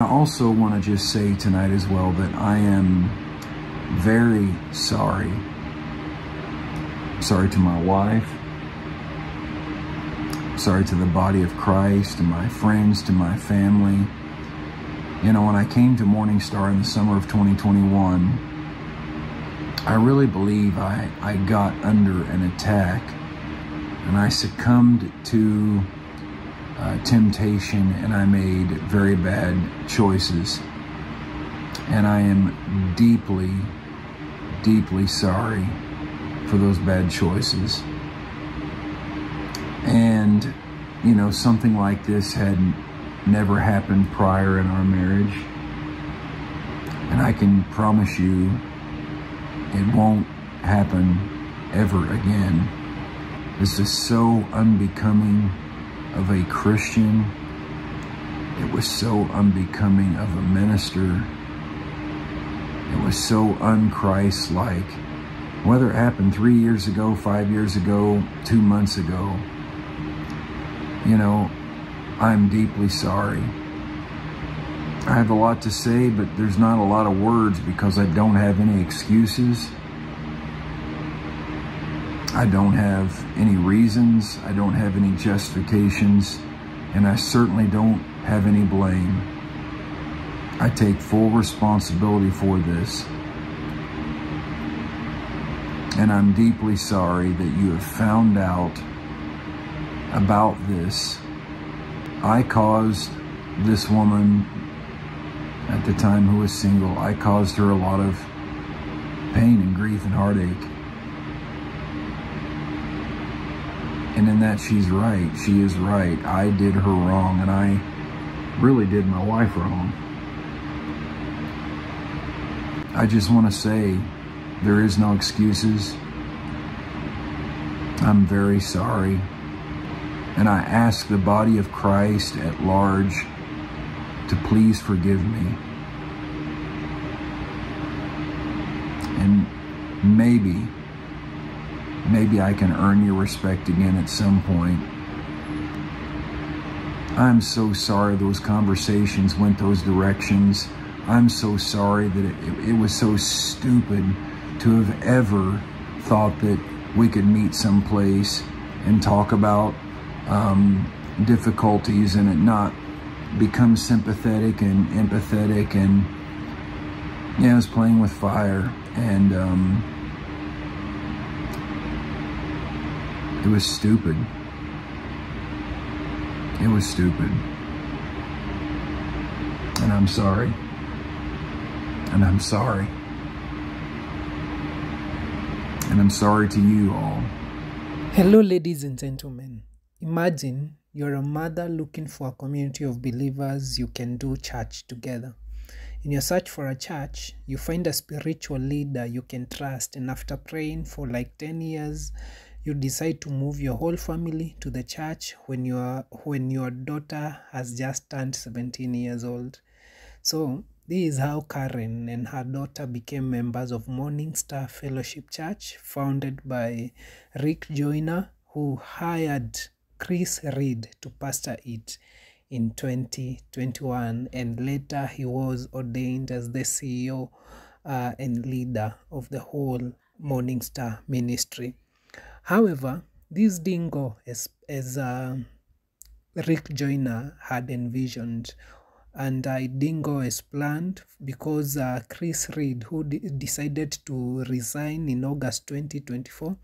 I also want to just say tonight as well that I am very sorry. Sorry to my wife. Sorry to the body of Christ, to my friends, to my family. You know, when I came to MorningStar in the summer of 2021, I really believe I got under an attack and I succumbed to temptation, and I made very bad choices. And I am deeply, deeply sorry for those bad choices. And, you know, something like this had never happened prior in our marriage. And I can promise you it won't happen ever again. This is so unbecoming of a Christian. It was so unbecoming of a minister. It was so un-Christ-like. Whether it happened 3 years ago, 5 years ago, 2 months ago, you know, I'm deeply sorry. I have a lot to say, but there's not a lot of words because I don't have any excuses. I don't have any reasons. I don't have any justifications. And I certainly don't have any blame. I take full responsibility for this. And I'm deeply sorry that you have found out about this. I caused this woman at the time who was single, I caused her a lot of pain and grief and heartache. And in that she's right. She is right. I did her wrong, and I really did my wife wrong. I just want to say there is no excuses. I'm very sorry. And I ask the body of Christ at large to please forgive me. And maybe I can earn your respect again at some point. I'm so sorry those conversations went those directions. I'm so sorry that it was so stupid to have ever thought that we could meet someplace and talk about difficulties and it not become sympathetic and empathetic. And yeah, I was playing with fire, and it was stupid. It was stupid. And I'm sorry. And I'm sorry. And I'm sorry to you all. Hello, ladies and gentlemen. Imagine you're a mother looking for a community of believers you can do church together. In your search for a church, you find a spiritual leader you can trust, and after praying for like 10 years, you decide to move your whole family to the church when your daughter has just turned 17 years old. So this is how Karen and her daughter became members of MorningStar Fellowship Church, founded by Rick Joyner, who hired Chris Reed to pastor it in 2021, and later he was ordained as the CEO and leader of the whole MorningStar ministry. However, this didn't go as Rick Joyner had envisioned, and it didn't go as planned because Chris Reed, who decided to resign in August 2024,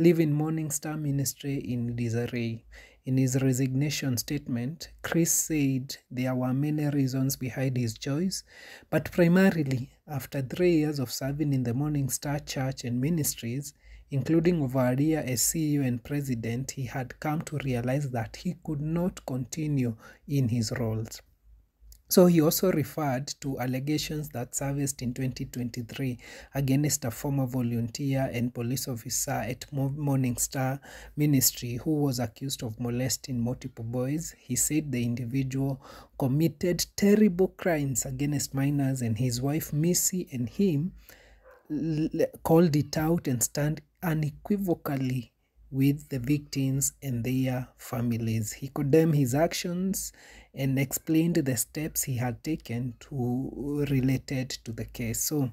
leaving MorningStar ministry in disarray. In his resignation statement, Chris said there were many reasons behind his choice, but primarily after 3 years of serving in the MorningStar Church and ministries, including over a year as CEO and president, he had come to realize that he could not continue in his roles. So he also referred to allegations that surfaced in 2023 against a former volunteer and police officer at MorningStar Ministry who was accused of molesting multiple boys. He said the individual committed terrible crimes against minors, and his wife Missy and him called it out and stand unequivocally with the victims and their families. He condemned his actions and explained the steps he had taken to related to the case. So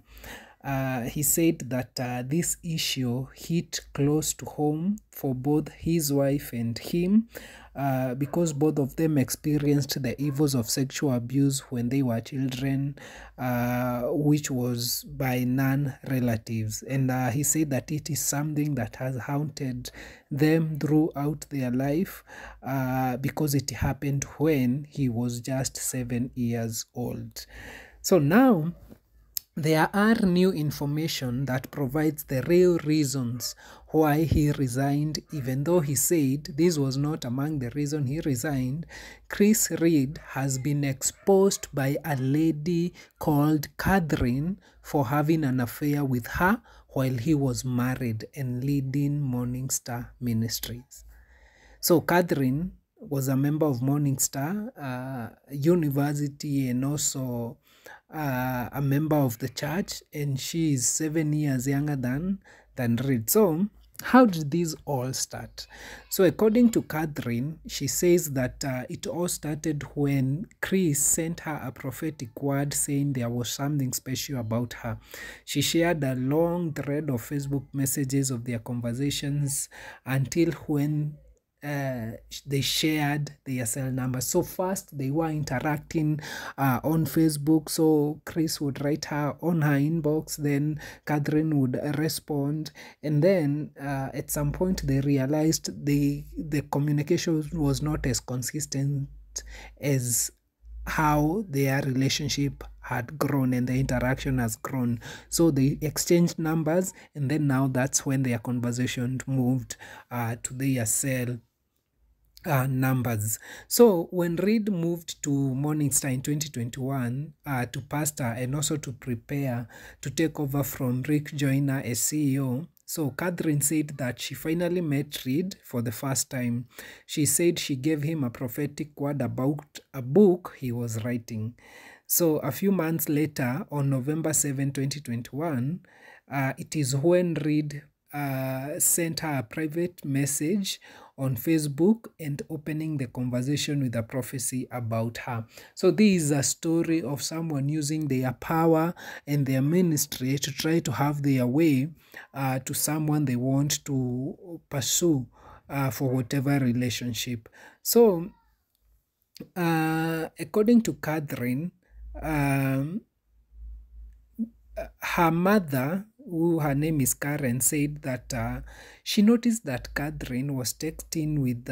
he said that this issue hit close to home for both his wife and him, because both of them experienced the evils of sexual abuse when they were children, which was by non-relatives. And he said that it is something that has haunted them throughout their life, because it happened when he was just 7 years old. So now, there are new information that provides the real reasons why he resigned. Even though he said this was not among the reasons he resigned, Chris Reed has been exposed by a lady called Catherine for having an affair with her while he was married and leading MorningStar Ministries. So Catherine was a member of MorningStar University, and also a member of the church, and she is 7 years younger than Reed. So how did this all start? So according to Catherine, she says that it all started when Chris sent her a prophetic word saying there was something special about her. She shared a long thread of Facebook messages of their conversations until when they shared their cell number. So first they were interacting on Facebook. So Chris would write her on her inbox, then Catherine would respond, and then at some point they realized the communication was not as consistent as how their relationship had grown and the interaction has grown. So they exchanged numbers, and then now that's when their conversation moved to their cell numbers. So when Reed moved to MorningStar in 2021 to pastor and also to prepare to take over from Rick Joyner as CEO, so Catherine said that she finally met Reed for the first time. She said she gave him a prophetic word about a book he was writing. So a few months later, on November 7, 2021, it is when Reed sent her a private message on Facebook and opening the conversation with a prophecy about her. So this is a story of someone using their power and their ministry to try to have their way to someone they want to pursue for whatever relationship. So according to Catherine, her mother, who her name is Karen, said that she noticed that Catherine was texting with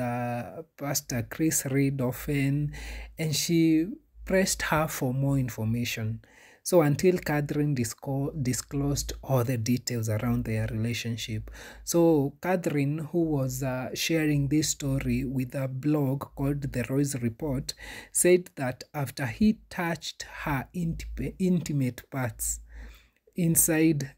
Pastor Chris Reed often, and she pressed her for more information. So until Catherine disclosed all the details around their relationship. So Catherine, who was sharing this story with a blog called The Roy's Report, said that after he touched her intimate parts inside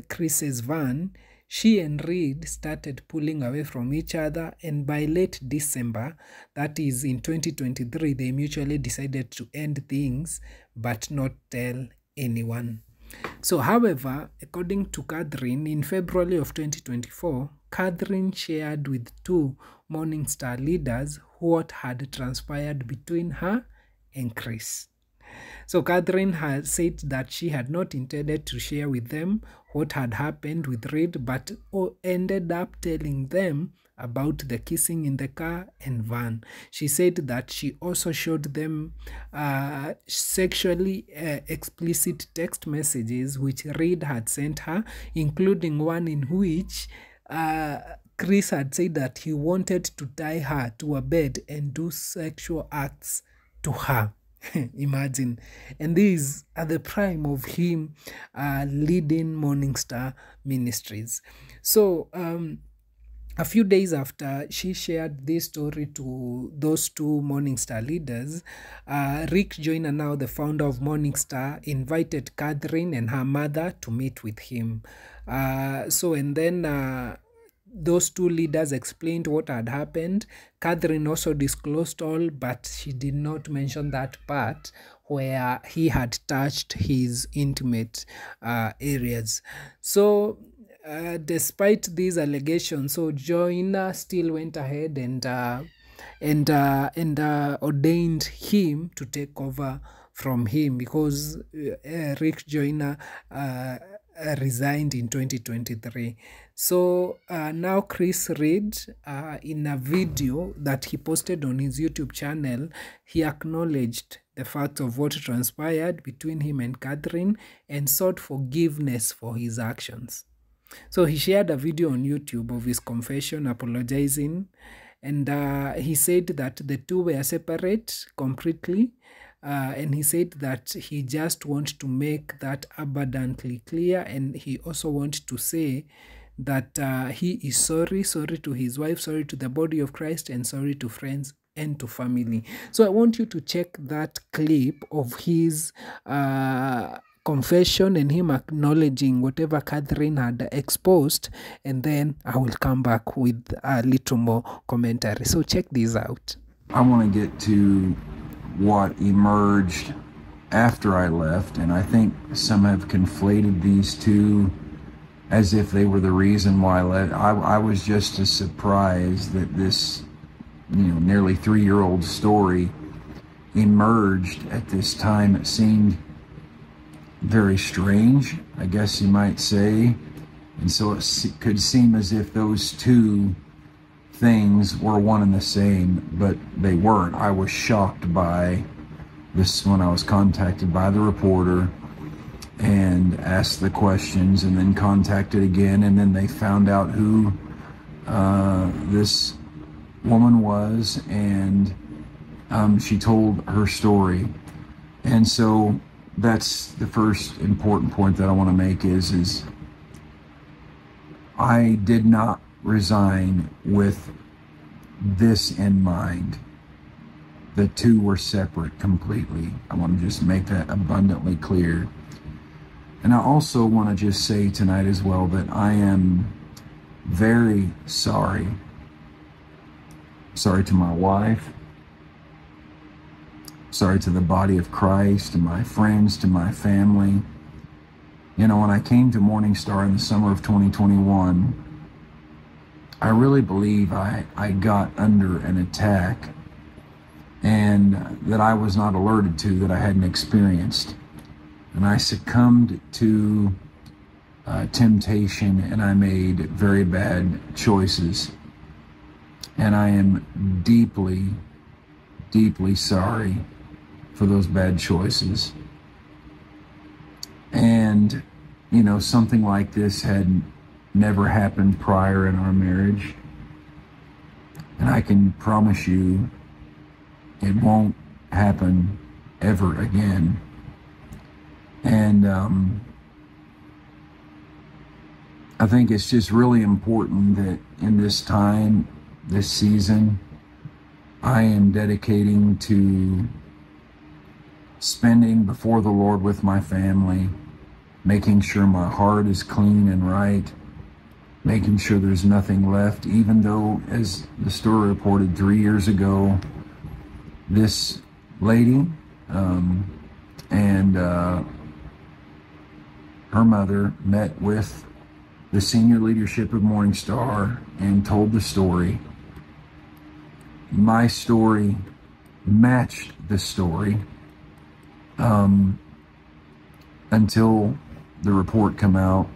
Chris's van, she and Reed started pulling away from each other, and by late December, that is in 2023, they mutually decided to end things but not tell anyone. So, however, according to Catherine, in February of 2024, Catherine shared with two MorningStar leaders what had transpired between her and Chris. So Catherine had said that she had not intended to share with them what had happened with Reed, but ended up telling them about the kissing in the car and van. She said that she also showed them sexually explicit text messages which Reed had sent her, including one in which Chris had said that he wanted to tie her to a bed and do sexual acts to her. Imagine. And these are the prime of him leading MorningStar Ministries. So a few days after she shared this story to those two MorningStar leaders, Rick Joyner, now the founder of MorningStar, invited Catherine and her mother to meet with him. And then those two leaders explained what had happened. Catherine also disclosed all, but she did not mention that part where he had touched his intimate areas. So despite these allegations, so Joyner still went ahead and ordained him to take over from him, because Rick Joyner resigned in 2023. So now Chris Reed, in a video that he posted on his YouTube channel, he acknowledged the fact of what transpired between him and Catherine and sought forgiveness for his actions. So he shared a video on YouTube of his confession, apologizing, and he said that the two were separate completely, and he said that he just wants to make that abundantly clear, and he also wants to say that he is sorry to his wife, sorry to the body of Christ, and sorry to friends and to family. So I want you to check that clip of his confession and him acknowledging whatever Catherine had exposed, and then I will come back with a little more commentary. So check this out. I want to get to what emerged after I left, and I think some have conflated these two as if they were the reason why I left. I was just as surprised that this, nearly 3-year-old story emerged at this time. It seemed very strange, I guess you might say, and so it could seem as if those two things were one and the same, but they weren't. I was shocked by this when I was contacted by the reporter and asked the questions, and then contacted again, and then they found out who this woman was, and she told her story. And so that's the first important point that I want to make is I did not resign with this in mind. The two were separate completely. I want to just make that abundantly clear. And I also want to just say tonight as well that I am very sorry. Sorry to my wife. Sorry to the body of Christ, to my friends, to my family. When I came to MorningStar in the summer of 2021, I really believe I got under an attack, and that I was not alerted to, that I hadn't experienced. And I succumbed to temptation, and I made very bad choices. And I am deeply, deeply sorry for those bad choices. And, something like this had never happened prior in our marriage. And I can promise you it won't happen ever again. And I think it's just really important that in this time, this season, I am dedicating to spending before the Lord with my family, making sure my heart is clean and right, making sure there's nothing left, even though, as the story reported 3 years ago, this lady and her mother met with the senior leadership of MorningStar and told the story. My story matched the story until the report come out.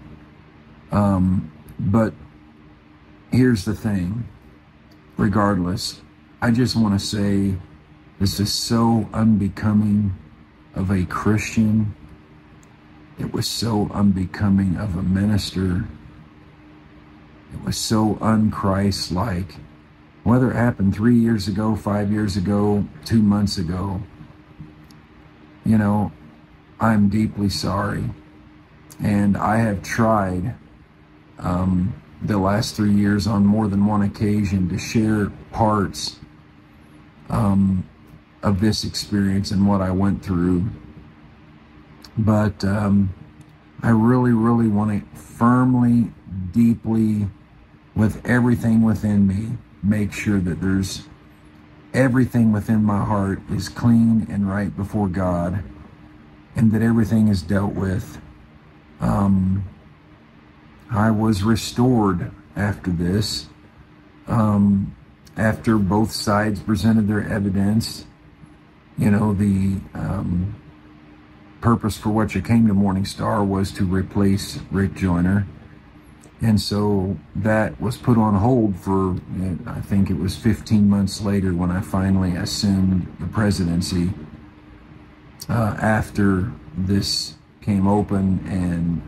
But here's the thing. Regardless, I just want to say this is so unbecoming of a Christian. It was so unbecoming of a minister. It was so un-Christ-like. Whether it happened 3 years ago, 5 years ago, 2 months ago, I'm deeply sorry. And I have tried the last 3 years on more than one occasion to share parts of this experience and what I went through. But I really, really want to firmly, deeply, with everything within me, make sure that there's everything within my heart is clean and right before God, and that everything is dealt with. I was restored after this. After both sides presented their evidence, the purpose for which I came to MorningStar was to replace Rick Joyner. And so that was put on hold for, I think it was 15 months later when I finally assumed the presidency. After this came open, and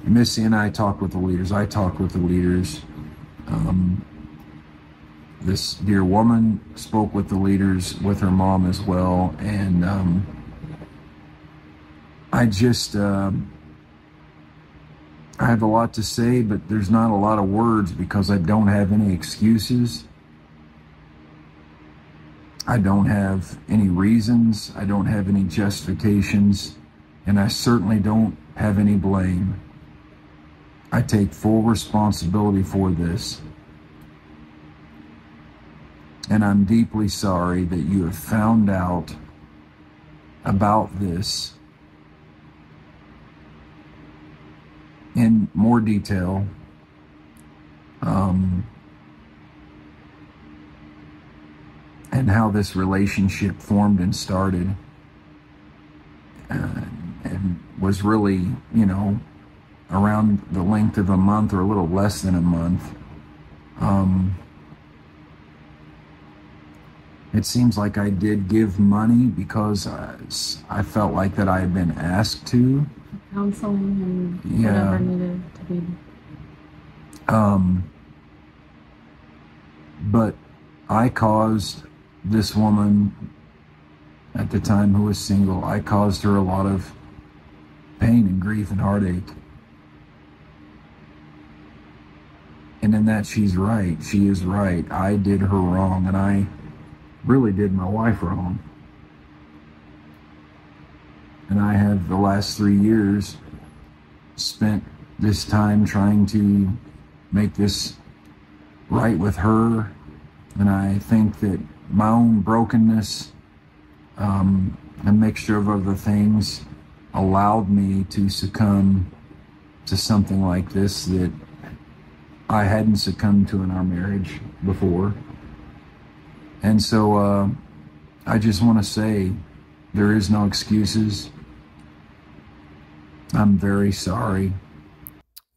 Missy and I talked with the leaders. I talked with the leaders. This dear woman spoke with the leaders, with her mom as well. And I have a lot to say, but there's not a lot of words because I don't have any excuses. I don't have any reasons. I don't have any justifications. And I certainly don't have any blame. I take full responsibility for this. And I'm deeply sorry that you have found out about this in more detail. And how this relationship formed and started, and was really, around the length of a month or a little less than a month. It seems like I did give money because I felt like that I had been asked to. Counseling and whatever needed to be. But I caused this woman at the time, who was single, I caused her a lot of pain and grief and heartache. And in that, she's right. She is right. I did her wrong, and I really did my wife wrong. And I have the last 3 years spent this time trying to make this right with her. And I think that my own brokenness, a mixture of other things, allowed me to succumb to something like this that I hadn't succumbed to in our marriage before. And so I just want to say there is no excuses. I'm very sorry.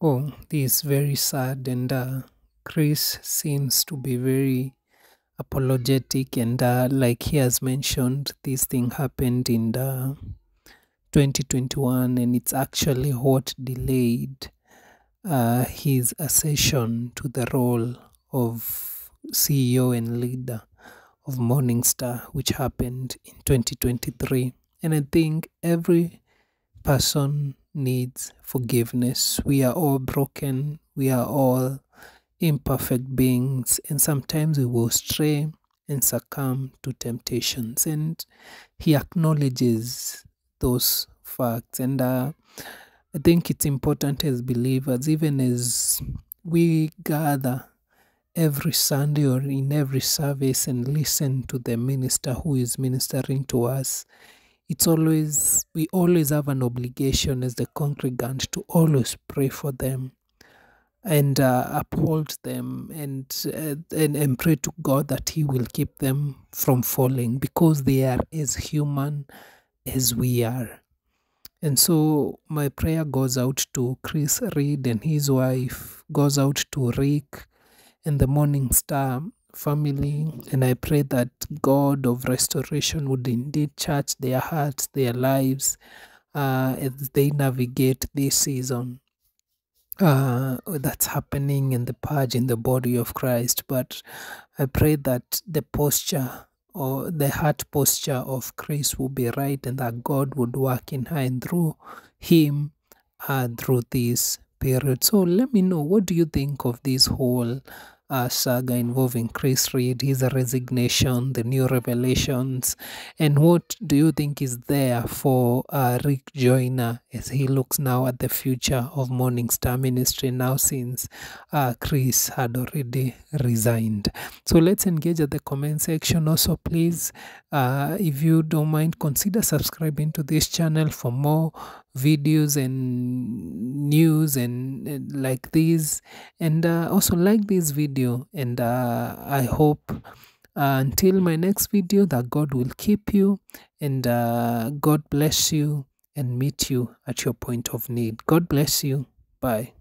Oh, this is very sad, and Chris seems to be very apologetic, and like he has mentioned, this thing happened in 2021, and it's actually what delayed his accession to the role of CEO and leader of MorningStar, which happened in 2023. And I think every person needs forgiveness. We are all broken. We are all imperfect beings, and sometimes we will stray and succumb to temptations. And he acknowledges those facts. And I think it's important as believers, even as we gather every Sunday or in every service and listen to the minister who is ministering to us, we always have an obligation as the congregant to always pray for them and uphold them and pray to God that he will keep them from falling, because they are as human as we are. And so my prayer goes out to Chris Reed and his wife, goes out to Rick and the MorningStar family, and I pray that God of restoration would indeed touch their hearts, their lives, as they navigate this season that's happening in the purge in the body of Christ. But I pray that the posture or the heart posture of Chris will be right, and that God would work in her and through him through this period. So let me know, what do you think of this whole saga involving Chris Reed, his resignation, the new revelations, and what do you think is there for Rick Joyner as he looks now at the future of MorningStar Ministry now, since Chris had already resigned? So let's engage at the comment section. Also, please, if you don't mind, consider subscribing to this channel for more videos and news and like this, and also like this video. And I hope until my next video that God will keep you, and God bless you and meet you at your point of need. God bless you. Bye.